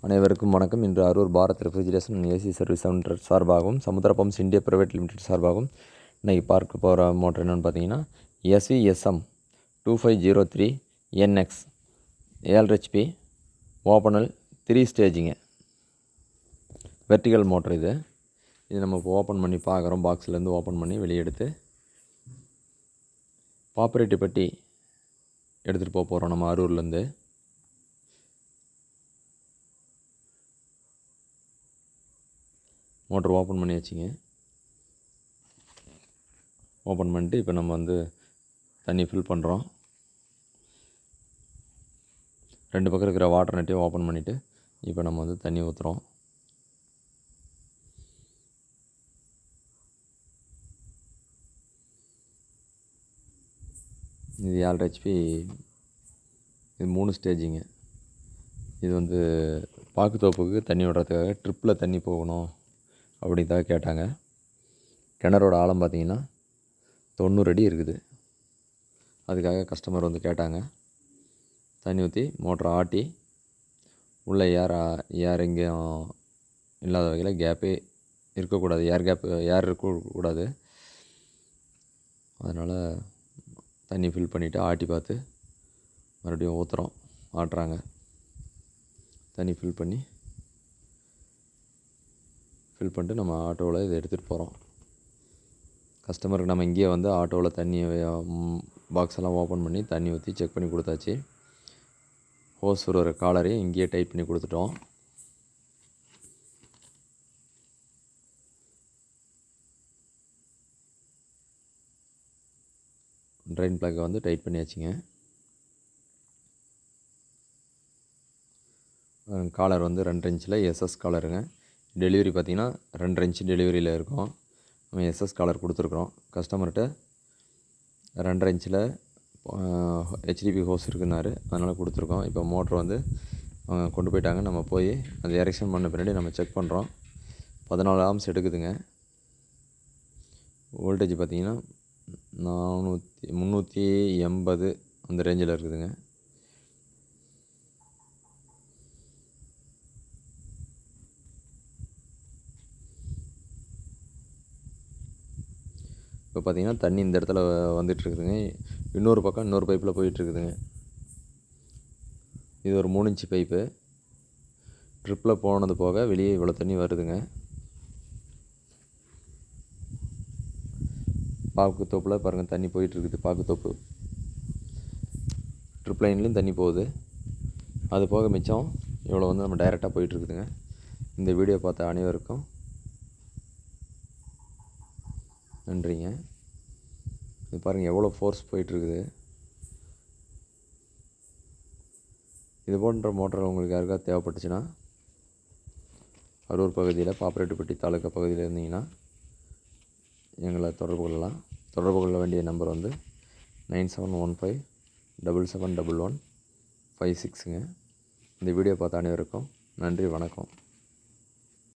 அனைவருக்கும் வணக்கம். இன்று Arur Bharat refrigeration AC service centre சார்பாகவும் Samudra pumps India private limited சார்பாகவும் இன்றைக்கி பார்க்க போகிற மோட்டர் என்னென்னு பார்த்தீங்கன்னா SVSM 2503 NX 7 HP ஓப்பனல் 3 ஸ்டேஜிங்க vertical motor. இது நம்ம இப்போ ஓப்பன் பண்ணி பார்க்குறோம். பாக்ஸ்லேருந்து ஓப்பன் பண்ணி வெளியே எடுத்து பாப்பரேட்டி பட்டி எடுத்துகிட்டு போகிறோம் நம்ம அரூர்லேருந்து. மோட்டர் ஓப்பன் பண்ணி வச்சுங்க. ஓப்பன் பண்ணிட்டு இப்போ நம்ம தண்ணி ஃபில் பண்ணுறோம். ரெண்டு பக்கம் இருக்கிற வாட்டர் நெட்டையும் ஓப்பன் பண்ணிவிட்டு இப்போ நம்ம தண்ணி ஊற்றுறோம். இது 7 HP, இது 3 ஸ்டேஜிங்க. இது பாக்குத்தோப்புக்கு தண்ணி விடுறதுக்காக ட்ரிப்பில் தண்ணி போகணும் அப்படித்தான் கேட்டாங்க. கிணறோட ஆழம் பார்த்திங்கன்னா 90 அடி இருக்குது. அதுக்காக கஸ்டமர் கேட்டாங்க. தண்ணி ஊற்றி மோட்டரை ஆட்டி உள்ளே ஏர் எங்கேயும் இல்லாத வகையில் கேப்பே இருக்கக்கூடாது, ஏர் இருக்கக்கூடாது. அதனால் தண்ணி ஃபில் பண்ணிவிட்டு ஆட்டி பார்த்து மறுபடியும் ஊற்றுறோம். ஆட்டுறாங்க. தண்ணி ஃபில் பண்ணிட்டு நம்ம ஆட்டோவில் இதை எடுத்துகிட்டு போகிறோம். கஸ்டமருக்கு நம்ம இங்கேயே ஆட்டோவில் தண்ணி பாக்ஸ் எல்லாம் ஓப்பன் பண்ணி தண்ணி ஊற்றி செக் பண்ணி கொடுத்தாச்சு. ஹோஸ் ஒரு காலரையும் இங்கேயே டைட் பண்ணி கொடுத்துட்டோம். ட்ரெயின் பிளக்கை டைட் பண்ணியாச்சுங்க. காலர் 2 இன்ச்சில் எஸ்எஸ் காலருங்க. டெலிவரி பார்த்திங்கன்னா 2 இன்ச்சு டெலிவரியில் இருக்கும். நம்ம எஸ்எஸ் காலர் கொடுத்துருக்குறோம். கஸ்டமர்கிட்ட 2 இன்ச்சில் HDP ஹோஸ் இருக்குன்னாரு, அதனால் கொடுத்துருக்கோம். இப்போ மோட்ரு அவங்க கொண்டு போயிட்டாங்க. நம்ம போய் அந்த எரெக்ஷன் பண்ண பின்னாடி நம்ம செக் பண்ணுறோம். 14 ஆம்ஸ் எடுக்குதுங்க. வோல்டேஜ் பார்த்திங்கன்னா 380 அந்த ரேஞ்சில் இருக்குதுங்க. இப்போ பார்த்திங்கன்னா தண்ணி இந்த இடத்துல வந்துட்டுருக்குதுங்க. இன்னொரு பைப்பில் போயிட்டுருக்குதுங்க. இது ஒரு 3 இன்ச்சு பைப்பு. ட்ரிப்பில் போனது போக வெளியே இவ்வளோ தண்ணி வருதுங்க. பாக்குத்தோப்பில் பாருங்கள் தண்ணி போயிட்டுருக்குது. பாக்குத்தோப்பு ட்ரிப் லைன்லேயும் தண்ணி போகுது. அது போக மிச்சம் இவ்வளோ நம்ம டைரெக்டாக போயிட்டுருக்குதுங்க. இந்த வீடியோ பார்த்த அனைவருக்கும் நன்றிங்க. இது பாருங்கள் எவ்வளோ ஃபோர்ஸ் போயிட்டுருக்குது. இது போன்ற மோட்டர் உங்களுக்கு யாருக்காவது தேவைப்பட்டுச்சுன்னா அரூர் பகுதியில் பாப்பரேட்டுப்பட்டி தாலுக்கா பகுதியில் இருந்தீங்கன்னா எங்களை தொடர்பு கொள்ளலாம். தொடர்பு கொள்ள வேண்டிய நம்பர் 9715771156ங்க. இந்த வீடியோ பார்த்த அனைவருக்கும் நன்றி, வணக்கம்.